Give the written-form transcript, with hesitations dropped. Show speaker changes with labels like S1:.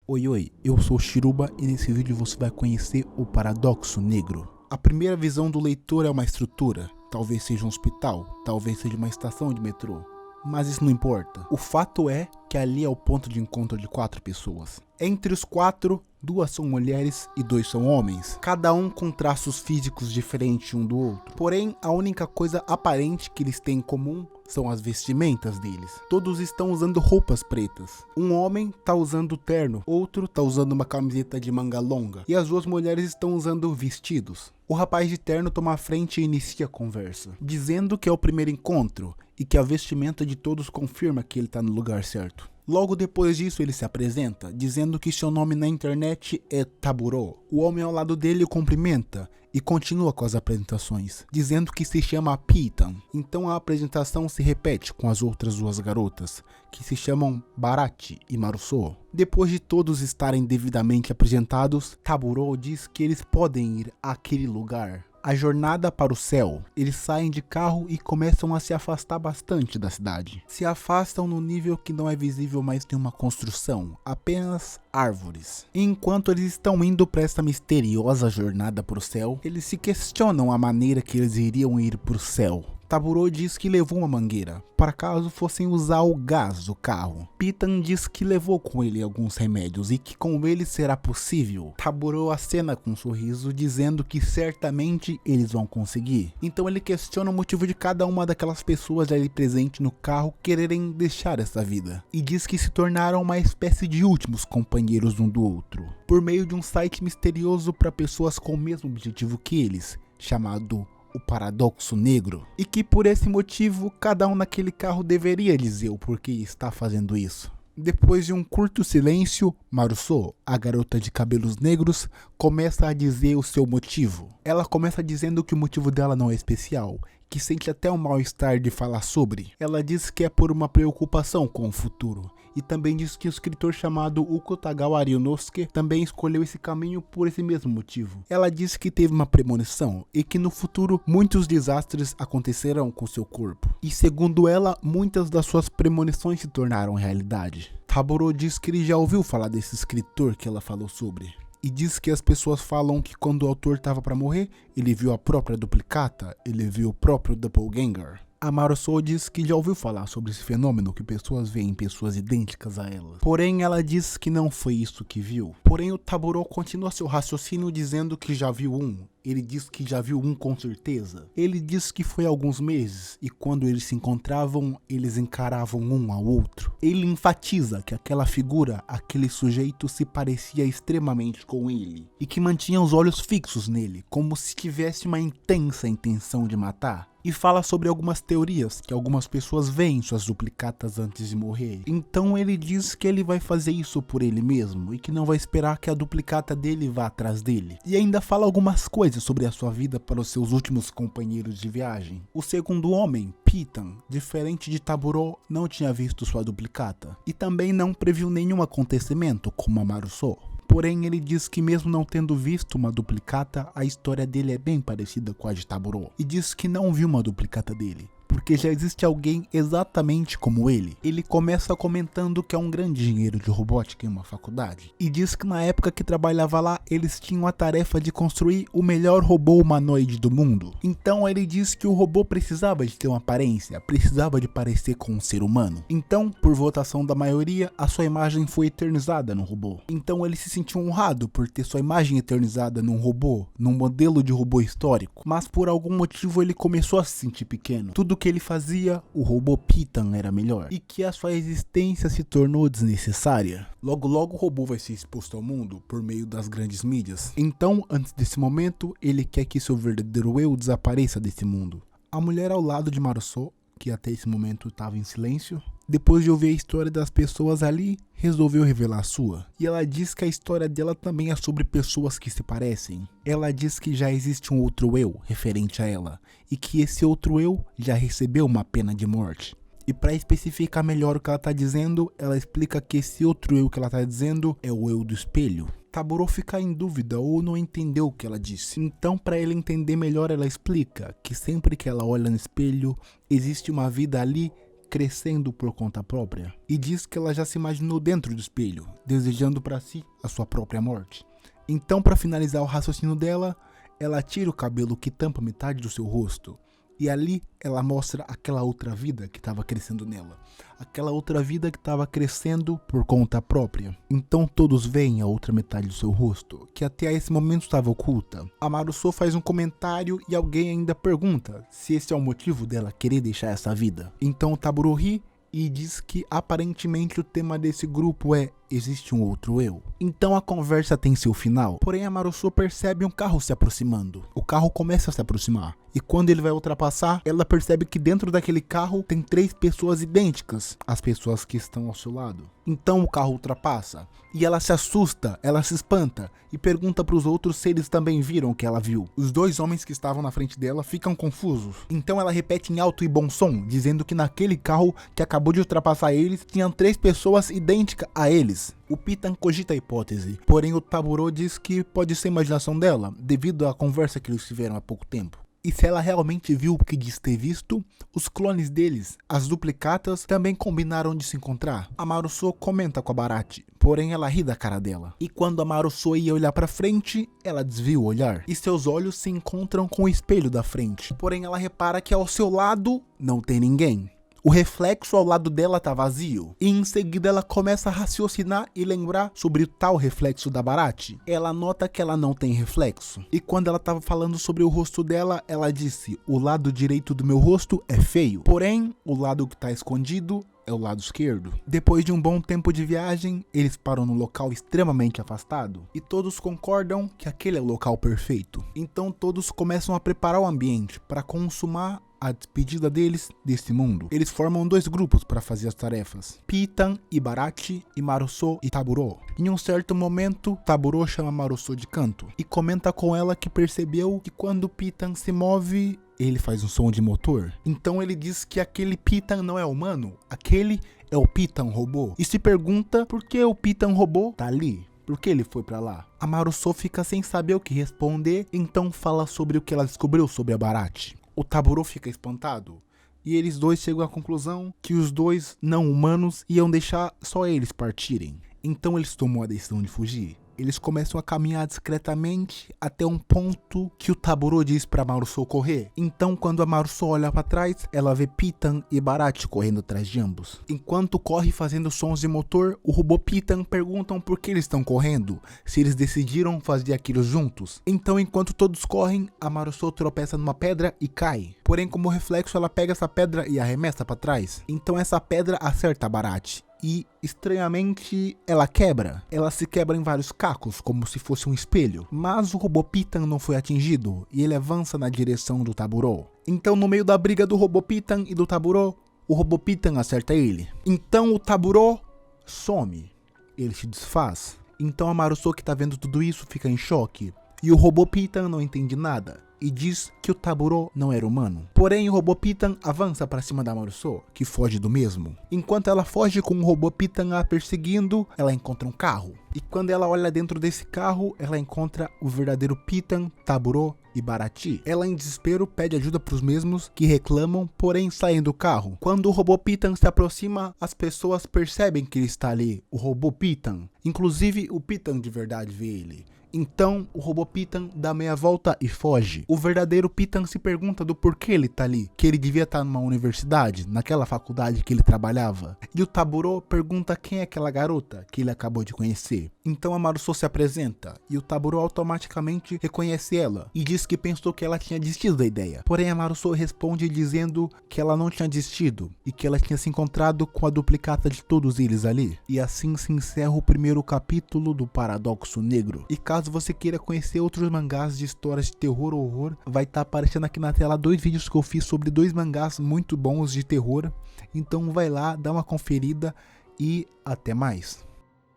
S1: Oi, oi, eu sou Shiruba e nesse vídeo você vai conhecer o paradoxo negro. A primeira visão do leitor é uma estrutura, talvez seja um hospital, talvez seja uma estação de metrô, mas isso não importa. O fato é que ali é o ponto de encontro de 4 pessoas. Entre os 4, 2 são mulheres e 2 são homens, cada um com traços físicos diferentes um do outro. Porém, a única coisa aparente que eles têm em comum são as vestimentas deles. Todos estão usando roupas pretas. Um homem tá usando terno, outro tá usando uma camiseta de manga longa, e as 2 mulheres estão usando vestidos. O rapaz de terno toma a frente e inicia a conversa, dizendo que é o primeiro encontro e que a vestimenta de todos confirma que ele tá no lugar certo. Logo depois disso ele se apresenta, dizendo que seu nome na internet é Taburo. O homem ao lado dele o cumprimenta e continua com as apresentações, dizendo que se chama Pitan. Então a apresentação se repete com as outras 2 garotas, que se chamam Baratie e Maruso. Depois de todos estarem devidamente apresentados, Taburo diz que eles podem ir àquele lugar. A jornada para o céu. Eles saem de carro e começam a se afastar bastante da cidade. Se afastam no nível que não é visível mais nenhuma construção, apenas árvores. E enquanto eles estão indo para essa misteriosa jornada para o céu, eles se questionam a maneira que eles iriam ir para o céu. Taburo diz que levou uma mangueira, para caso fossem usar o gás do carro. Pitan diz que levou com ele alguns remédios e que com ele será possível. Taburo acena com um sorriso, dizendo que certamente eles vão conseguir. Então ele questiona o motivo de cada uma daquelas pessoas ali presente no carro quererem deixar essa vida. E diz que se tornaram uma espécie de últimos companheiros um do outro, por meio de um site misterioso para pessoas com o mesmo objetivo que eles, chamado o paradoxo negro, e que por esse motivo cada um naquele carro deveria dizer o porquê está fazendo isso. Depois de um curto silêncio, Maruso, a garota de cabelos negros, começa a dizer o seu motivo. Ela começa dizendo que o motivo dela não é especial, que sente até um mal-estar de falar sobre. Ela diz que é por uma preocupação com o futuro. E também diz que o escritor chamado Uko Tagawa Ryunosuke também escolheu esse caminho por esse mesmo motivo. Ela diz que teve uma premonição e que no futuro muitos desastres acontecerão com seu corpo. E segundo ela, muitas das suas premonições se tornaram realidade. Taburo diz que ele já ouviu falar desse escritor que ela falou sobre. E diz que as pessoas falam que quando o autor estava para morrer, ele viu a própria duplicata, ele viu o próprio doppelganger. A Maruso diz que já ouviu falar sobre esse fenômeno que pessoas veem pessoas idênticas a elas. Porém, ela diz que não foi isso que viu. Porém, o Taburo continua seu raciocínio dizendo que já viu um. Ele diz que já viu um com certeza. Ele diz que foi há alguns meses e quando eles se encontravam, eles encaravam um ao outro. Ele enfatiza que aquela figura, aquele sujeito se parecia extremamente com ele e que mantinha os olhos fixos nele, como se tivesse uma intensa intenção de matar. E fala sobre algumas teorias que algumas pessoas veem suas duplicatas antes de morrer. Então ele diz que ele vai fazer isso por ele mesmo e que não vai esperar que a duplicata dele vá atrás dele. E ainda fala algumas coisas sobre a sua vida para os seus últimos companheiros de viagem. O segundo homem, Pitan, diferente de Taburo, não tinha visto sua duplicata e também não previu nenhum acontecimento como a Maruso. Porém, ele diz que mesmo não tendo visto uma duplicata, a história dele é bem parecida com a de Taburo. E diz que não viu uma duplicata dele, porque já existe alguém exatamente como ele. Ele começa comentando que é um grande engenheiro de robótica em uma faculdade. E diz que na época que trabalhava lá, eles tinham a tarefa de construir o melhor robô humanoide do mundo. Então ele diz que o robô precisava de ter uma aparência, precisava de parecer com um ser humano. Então, por votação da maioria, a sua imagem foi eternizada no robô. Então ele se sentiu honrado por ter sua imagem eternizada num robô, num modelo de robô histórico. Mas por algum motivo ele começou a se sentir pequeno. Tudo que ele fazia, o robô Pitan era melhor. E que a sua existência se tornou desnecessária. Logo logo o robô vai ser exposto ao mundo por meio das grandes mídias. Então, antes desse momento, ele quer que seu verdadeiro eu desapareça desse mundo. A mulher ao lado de Maruso, que até esse momento estava em silêncio, depois de ouvir a história das pessoas ali, resolveu revelar a sua. E ela diz que a história dela também é sobre pessoas que se parecem. Ela diz que já existe um outro eu referente a ela, e que esse outro eu já recebeu uma pena de morte. E para especificar melhor o que ela está dizendo, ela explica que esse outro eu que ela está dizendo é o eu do espelho. Taburo fica em dúvida ou não entendeu o que ela disse. Então, para ele entender melhor, ela explica que sempre que ela olha no espelho, existe uma vida ali crescendo por conta própria, e diz que ela já se imaginou dentro do espelho, desejando para si a sua própria morte. Então, para finalizar o raciocínio dela, ela tira o cabelo que tampa metade do seu rosto, e ali ela mostra aquela outra vida que estava crescendo nela, aquela outra vida que estava crescendo por conta própria. Então todos veem a outra metade do seu rosto, que até esse momento estava oculta. A Maruso faz um comentário e alguém ainda pergunta se esse é o motivo dela querer deixar essa vida. Então o Taburo ri e diz que aparentemente o tema desse grupo é existe um outro eu. Então a conversa tem seu final, porém a Maruso percebe um carro se aproximando. O carro começa a se aproximar, e quando ele vai ultrapassar, ela percebe que dentro daquele carro tem 3 pessoas idênticas às pessoas que estão ao seu lado. Então o carro ultrapassa, e ela se assusta, ela se espanta, e pergunta para os outros se eles também viram o que ela viu. Os 2 homens que estavam na frente dela ficam confusos, então ela repete em alto e bom som, dizendo que naquele carro que acabou de ultrapassar eles, tinham 3 pessoas idênticas a eles. O Pitan cogita a hipótese, porém o Taburo diz que pode ser imaginação dela, devido à conversa que eles tiveram há pouco tempo. E se ela realmente viu o que diz ter visto, os clones deles, as duplicatas, também combinaram de se encontrar. A Maruso comenta com a Baratie, porém ela ri da cara dela. E quando a Maruso ia olhar pra frente, ela desvia o olhar, e seus olhos se encontram com o espelho da frente. Porém ela repara que ao seu lado não tem ninguém. O reflexo ao lado dela tá vazio, e em seguida ela começa a raciocinar e lembrar sobre o tal reflexo da Baratie. Ela nota que ela não tem reflexo, e quando ela tava falando sobre o rosto dela, ela disse: o lado direito do meu rosto é feio, porém o lado que tá escondido é o lado esquerdo. Depois de um bom tempo de viagem, eles param num local extremamente afastado, e todos concordam que aquele é o local perfeito. Então todos começam a preparar o ambiente para consumar a despedida deles desse mundo. Eles formam 2 grupos para fazer as tarefas: Pitan e Baratie, e Maruso e Taburo. Em um certo momento, Taburo chama Maruso de canto e comenta com ela que percebeu que quando Pitan se move, ele faz um som de motor. Então ele diz que aquele Pitan não é humano, aquele é o Pitan robô, e se pergunta por que o Pitan robô tá ali. Por que ele foi pra lá? A Maruso fica sem saber o que responder, então fala sobre o que ela descobriu sobre a Baratie. O Taburo fica espantado, e eles 2 chegam à conclusão que os 2 não humanos iam deixar só eles partirem. Então eles tomam a decisão de fugir. Eles começam a caminhar discretamente até um ponto que o Taburo diz para Maruso correr. Então quando a Maruso olha para trás, ela vê Pitan e Baratie correndo atrás de ambos. Enquanto corre fazendo sons de motor, o robô Pitan perguntam por que eles estão correndo, se eles decidiram fazer aquilo juntos. Então enquanto todos correm, a Maruso tropeça numa pedra e cai. Porém, como reflexo, ela pega essa pedra e arremessa para trás. Então essa pedra acerta a Baratie. E, estranhamente, ela quebra. Ela se quebra em vários cacos, como se fosse um espelho. Mas o robô Pitan não foi atingido, e ele avança na direção do Taburo. Então, no meio da briga do robô Pitan e do Taburo, o robô Pitan acerta ele. Então o Taburo some. Ele se desfaz. Então a Maruso, que tá vendo tudo isso, fica em choque. E o robô Pitan não entende nada e diz que o Taburo não era humano. Porém, o robô Pitan avança para cima da Maruso, que foge do mesmo. Enquanto ela foge com o robô Pitan a perseguindo, ela encontra um carro. E quando ela olha dentro desse carro, ela encontra o verdadeiro Pitan, Taburo e Baratie. Ela, em desespero, pede ajuda para os mesmos, que reclamam, porém saem do carro. Quando o robô Pitan se aproxima, as pessoas percebem que ele está ali, o robô Pitan. Inclusive, o Pitan de verdade vê ele. Então, o robô Pitan dá meia volta e foge. O verdadeiro Pitan se pergunta do porquê ele tá ali, que ele devia estar numa universidade, naquela faculdade que ele trabalhava. E o Taburo pergunta quem é aquela garota que ele acabou de conhecer. Então a Maruso se apresenta, e o Taburo automaticamente reconhece ela, e diz que pensou que ela tinha desistido da ideia. Porém a Maruso responde dizendo que ela não tinha desistido, e que ela tinha se encontrado com a duplicata de todos eles ali. E assim se encerra o primeiro capítulo do Paradoxo Negro. E caso você queira conhecer outros mangás de histórias de terror ou horror, vai estar aparecendo aqui na tela 2 vídeos que eu fiz sobre 2 mangás muito bons de terror. Então vai lá, dá uma conferida e até mais.